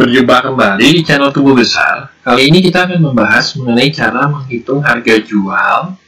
Berjumpa kembali di channel Tumbuh Besar. Kali ini kita akan membahas mengenai cara menghitung harga jual.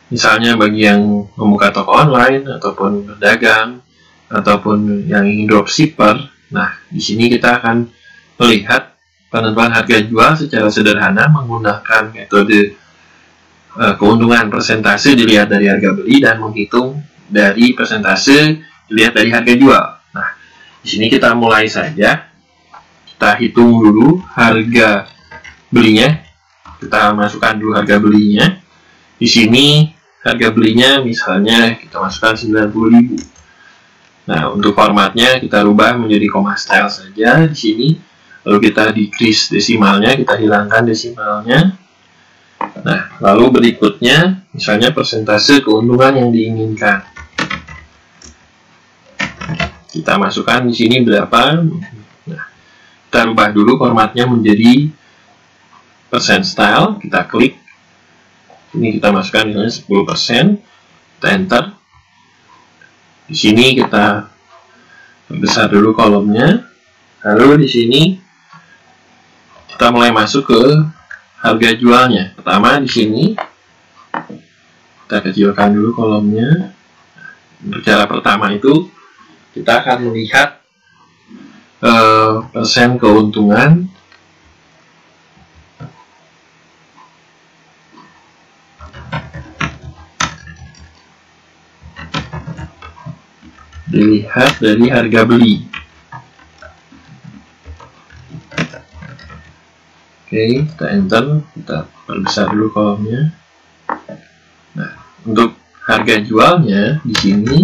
Misalnya bagi yang membuka toko online, ataupun pedagang, ataupun yang ingin dropshipper. Nah, di sini kita akan melihat penentuan harga jual secara sederhana menggunakan metode keuntungan persentase dilihat dari harga beli dan menghitung dari persentase dilihat dari harga jual. Nah, di sini kita mulai saja. Kita hitung dulu harga belinya. Kita masukkan dulu harga belinya. Di sini harga belinya misalnya kita masukkan 90.000. Nah, untuk formatnya kita rubah menjadi koma style saja di sini. Lalu kita decrease desimalnya, kita hilangkan desimalnya. Nah, lalu berikutnya misalnya persentase keuntungan yang diinginkan. Kita masukkan di sini berapa. Kita rubah dulu formatnya menjadi percent style, kita klik. Ini kita masukkan misalnya 10%, kita enter. Di sini kita perbesar dulu kolomnya. Lalu di sini kita mulai masuk ke harga jualnya. Pertama di sini kita kecilkan dulu kolomnya. Untuk cara pertama itu kita akan melihat persen keuntungan dilihat dari harga beli. Oke, kita enter, kita perbesar dulu kolomnya. Nah, untuk harga jualnya di sini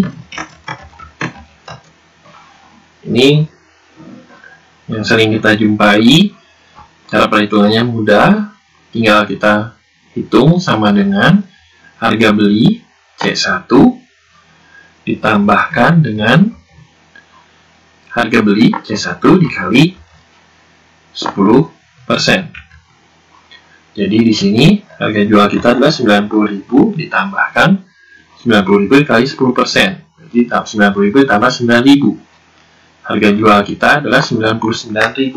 ini yang sering kita jumpai. Cara perhitungannya mudah, tinggal kita hitung sama dengan harga beli C1 ditambahkan dengan harga beli C1 dikali 10%. Jadi di sini harga jual kita adalah 90.000 ditambahkan 90.000 dikali 10%. Jadi 90.000 ditambah 9.000. Harga jual kita adalah 99.000.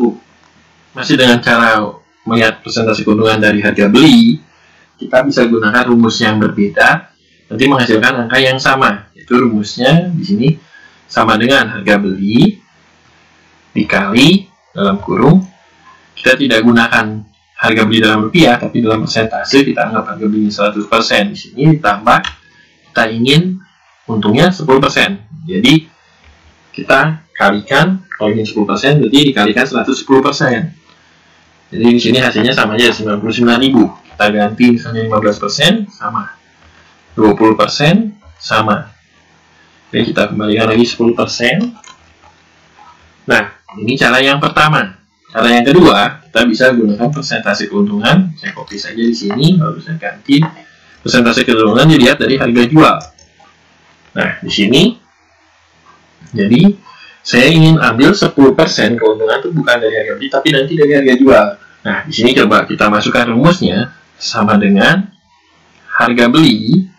Masih dengan cara melihat persentase keuntungan dari harga beli, kita bisa gunakan rumus yang berbeda, nanti menghasilkan angka yang sama. Itu rumusnya di sini sama dengan harga beli dikali dalam kurung. Kita tidak gunakan harga beli dalam rupiah, tapi dalam persentase kita anggap harga beli 100%. Di sini ditambah kita ingin untungnya 10%. Jadi kita kalikan, kalau ingin 10% berarti dikalikan 110%. Jadi di sini hasilnya sama aja, 99.000. Kita ganti misalnya 15% sama, 20% sama. Oke, kita kembalikan lagi 10%. Nah, ini cara yang pertama. Cara yang kedua, kita bisa gunakan persentase keuntungan. Saya copy saja di sini, lalu saya ganti persentase keuntungan dilihat dari harga jual. Nah, di sini jadi saya ingin ambil 10% keuntungan itu bukan dari harga beli, tapi nanti dari harga jual. Nah, di sini coba kita masukkan rumusnya sama dengan harga beli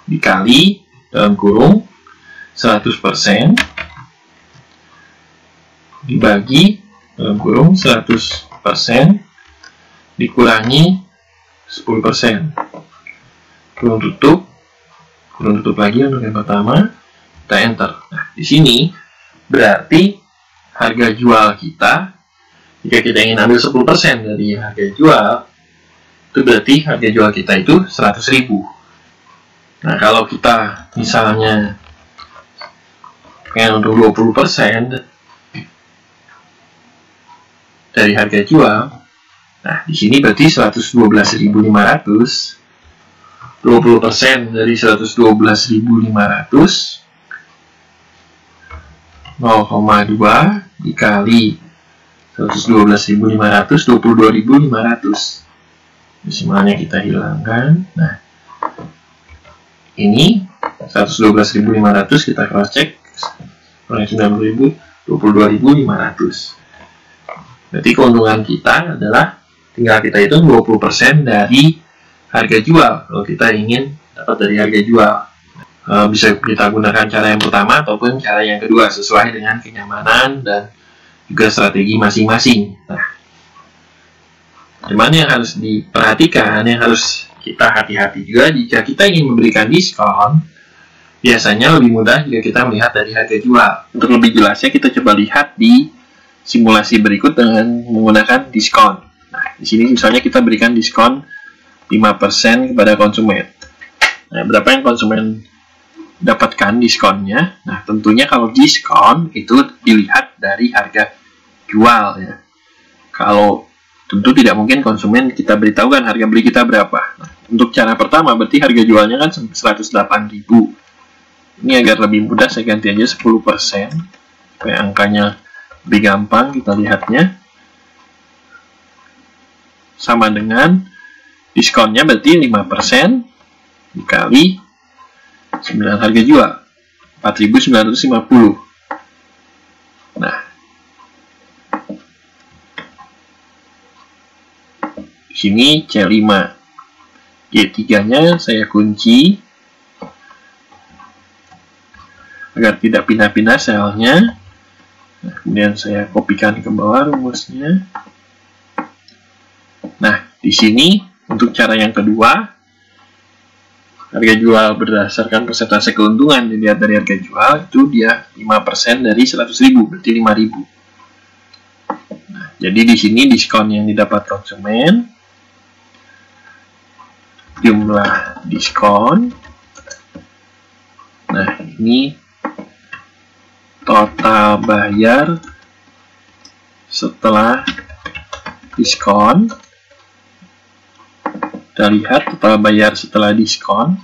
dikali dalam kurung 100% dibagi dalam kurung 100% dikurangi 10%. Kurung tutup lagi untuk yang pertama. Kita enter. Nah, di sini berarti harga jual kita, jika kita ingin ambil 10% dari harga jual, itu berarti harga jual kita itu 100.000. Nah, kalau kita misalnya pengen untuk 20% dari harga jual, nah di sini berarti 112.500. 20% dari 112.500 0,2 dikali 112.500, 22.500. Desimalnya kita hilangkan. Nah, ini 112.500 kita cross check, 90.000, 22.500. Berarti keuntungan kita adalah tinggal kita hitung 20% dari harga jual. Kalau kita ingin dapat dari harga jual, bisa kita gunakan cara yang pertama ataupun cara yang kedua sesuai dengan kenyamanan dan juga strategi masing-masing. Nah, cuman yang harus diperhatikan, yang harus kita hati-hati juga jika kita ingin memberikan diskon, biasanya lebih mudah jika kita melihat dari harga jual. Untuk lebih jelasnya kita coba lihat di simulasi berikut dengan menggunakan diskon. Nah, di sini misalnya kita berikan diskon 5% kepada konsumen. Nah, berapa yang konsumen dapatkan diskonnya? Nah, tentunya kalau diskon itu dilihat dari harga jual ya. Kalau tentu tidak mungkin konsumen kita beritahukan harga beli kita berapa. Nah, untuk cara pertama berarti harga jualnya kan 108.000. Ini agar lebih mudah saya ganti aja 10% supaya angkanya lebih gampang kita lihatnya. Sama dengan diskonnya berarti 5% dikali 9 harga jual 4.950. Nah, di sini C5, G3-nya saya kunci agar tidak pindah-pindah selnya. Nah, kemudian saya kopikan ke bawah rumusnya. Nah, di sini untuk cara yang kedua, harga jual berdasarkan persentase keuntungan dilihat dari harga jual itu dia 5% dari 100.000, berarti 5.000. Nah, jadi di sini diskon yang didapat konsumen, jumlah diskon. Nah, ini total bayar setelah diskon. Kita lihat total bayar setelah diskon.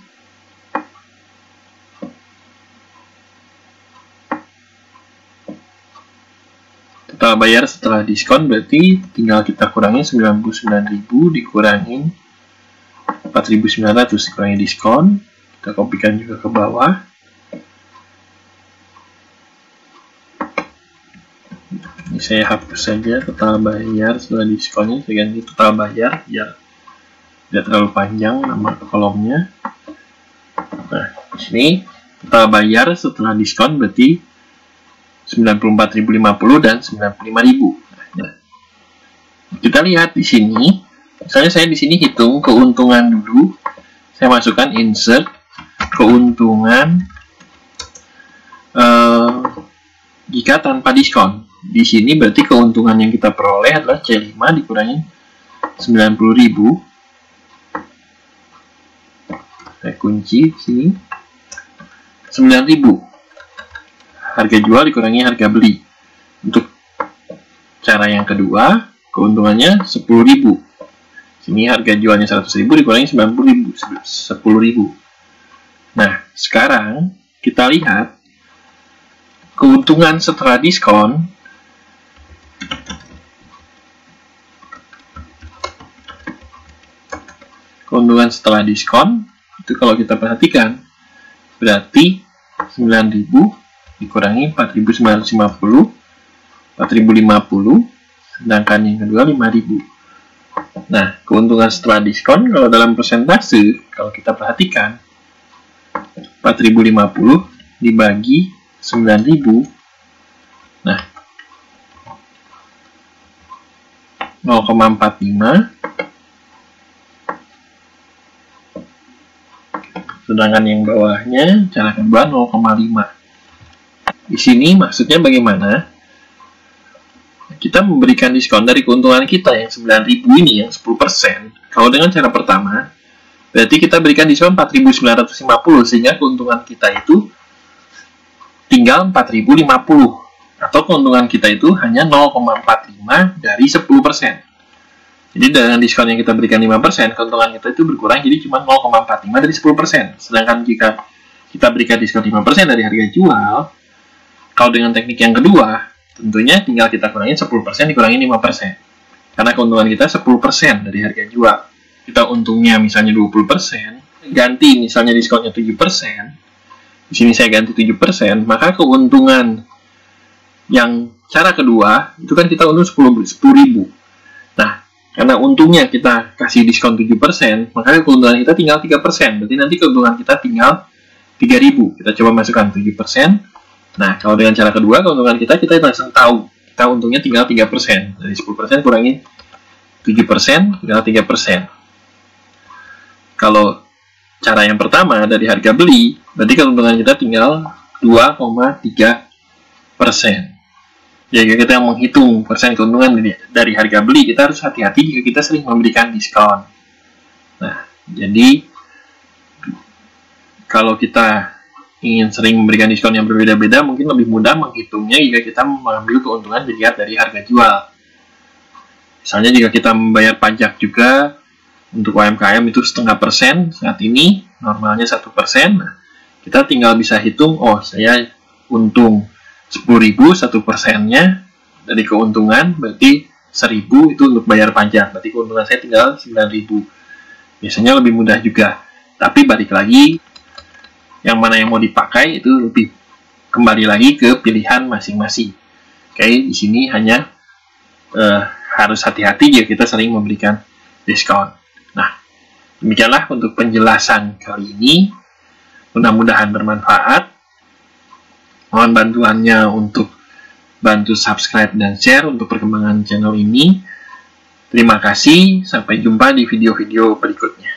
Total bayar setelah diskon berarti tinggal kita kurangi 99.000 dikurangin 4.900 dikurangi diskon. Kita kopikan juga ke bawah. Ini saya hapus saja total bayar setelah diskonnya, saya ganti total bayar biar tidak terlalu panjang nama kolomnya. Nah, di sini total bayar setelah diskon berarti 94.050 dan 95.000. Nah, kita lihat di sini, misalnya saya di sini hitung keuntungan dulu. Saya masukkan insert keuntungan jika tanpa diskon. Di sini berarti keuntungan yang kita peroleh adalah C5 dikurangi 90.000. Saya kunci di sini 9.000. Harga jual dikurangi harga beli. Untuk cara yang kedua, keuntungannya 10.000. Sini harga jualnya 100.000 dikurangi 90.000, 10.000. Nah, sekarang kita lihat keuntungan setelah diskon. Keuntungan setelah diskon itu kalau kita perhatikan berarti 9.000 dikurangi 4.950, 4.050, sedangkan yang kedua 5.000. Nah, keuntungan setelah diskon kalau dalam persentase, kalau kita perhatikan 4.050 dibagi 9.000, nah 0,45, sedangkan yang bawahnya cara kedua 0,5. Di sini maksudnya bagaimana? Kita memberikan diskon dari keuntungan kita yang 9.000 ini yang 10%. Kalau dengan cara pertama, berarti kita berikan diskon 4.950 sehingga keuntungan kita itu tinggal 4.050 atau keuntungan kita itu hanya 0,45 dari 10%. Jadi dengan diskon yang kita berikan 5%, keuntungan kita itu berkurang jadi cuma 0,45 dari 10%. Sedangkan jika kita berikan diskon 5% dari harga jual, kalau dengan teknik yang kedua, tentunya tinggal kita kurangin 10% dikurangi 5%. Karena keuntungan kita 10% dari harga jual. Kita untungnya misalnya 20%, ganti misalnya diskonnya 7%, di sini saya ganti 7%, maka keuntungan yang cara kedua, itu kan kita untung 10.000. Nah, karena untungnya kita kasih diskon 7%, maka keuntungan kita tinggal 3%. Berarti nanti keuntungan kita tinggal 3.000. Kita coba masukkan 7%. Nah, kalau dengan cara kedua, keuntungan kita langsung tahu. kita untungnya tinggal 3%. Dari 10% kurangi 7%, tinggal 3%. Kalau cara yang pertama dari harga beli, berarti keuntungan kita tinggal 2,3%. Jadi kita menghitung persen keuntungan dari harga beli, kita harus hati-hati jika kita sering memberikan diskon. Nah, jadi kalau kita ingin sering memberikan diskon yang berbeda-beda, mungkin lebih mudah menghitungnya jika kita mengambil keuntungan dilihat dari harga jual. Misalnya jika kita membayar pajak juga untuk UMKM itu 0,5% saat ini, normalnya 1%. Nah, kita tinggal bisa hitung, oh saya untung 10.000, 1%-nya dari keuntungan, berarti 1.000 itu untuk bayar pajak, berarti keuntungan saya tinggal 9.000. Biasanya lebih mudah juga, tapi balik lagi, yang mana yang mau dipakai itu lebih kembali lagi ke pilihan masing-masing. Oke, di sini hanya harus hati-hati jika kita sering memberikan diskon. Nah, demikianlah untuk penjelasan kali ini, mudah-mudahan bermanfaat. Mohon bantuannya untuk bantu subscribe dan share untuk perkembangan channel ini. Terima kasih, sampai jumpa di video-video berikutnya.